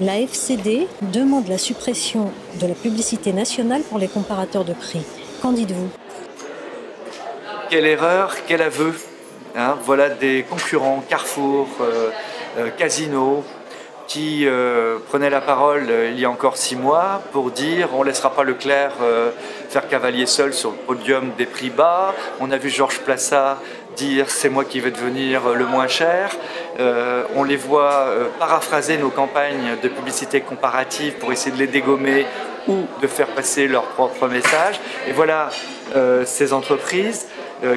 La FCD demande la suppression de la publicité nationale pour les comparateurs de prix. Qu'en dites-vous? Quelle erreur, quel aveu, hein. Voilà des concurrents, Carrefour, Casino, qui prenaient la parole il y a encore 6 mois pour dire on ne laissera pas Leclerc faire cavalier seul sur le podium des prix bas. On a vu Georges Plassat dire c'est moi qui vais devenir le moins cher. On les voit paraphraser nos campagnes de publicité comparative pour essayer de les dégommer ou de faire passer leur propre message. Et voilà ces entreprises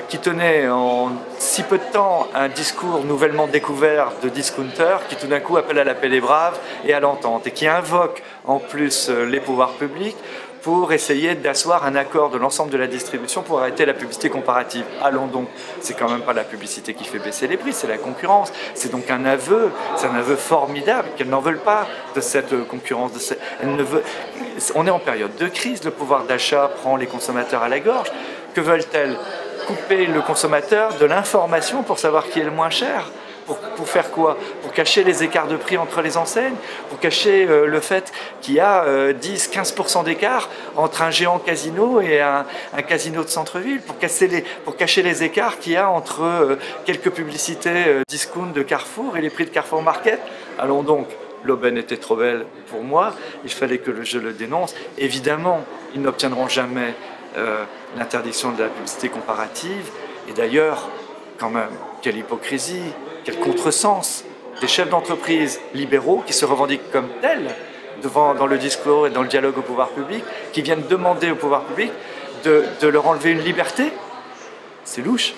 qui tenaient en si peu de temps un discours nouvellement découvert de discounters qui tout d'un coup appelle à la paix des braves et à l'entente et qui invoque en plus les pouvoirs publics pour essayer d'asseoir un accord de l'ensemble de la distribution pour arrêter la publicité comparative. Allons donc, c'est quand même pas la publicité qui fait baisser les prix, c'est la concurrence. C'est donc un aveu, c'est un aveu formidable qu'elles n'en veulent pas de cette concurrence. On est en période de crise, le pouvoir d'achat prend les consommateurs à la gorge. Que veulent-elles? Couper le consommateur de l'information pour savoir qui est le moins cher. Pour faire quoi? Pour cacher les écarts de prix entre les enseignes, pour cacher le fait qu'il y a 10-15% d'écart entre un géant casino et un casino de centre-ville, pour cacher les écarts qu'il y a entre quelques publicités discount de Carrefour et les prix de Carrefour Market. Allons donc, l'aubaine était trop belle pour moi, il fallait que je le dénonce. Évidemment, ils n'obtiendront jamais l'interdiction de la publicité comparative. Et d'ailleurs, quand même, quelle hypocrisie, quel contresens des chefs d'entreprise libéraux qui se revendiquent comme tels dans le discours et dans le dialogue au pouvoir public, qui viennent demander au pouvoir public de leur enlever une liberté. C'est louche.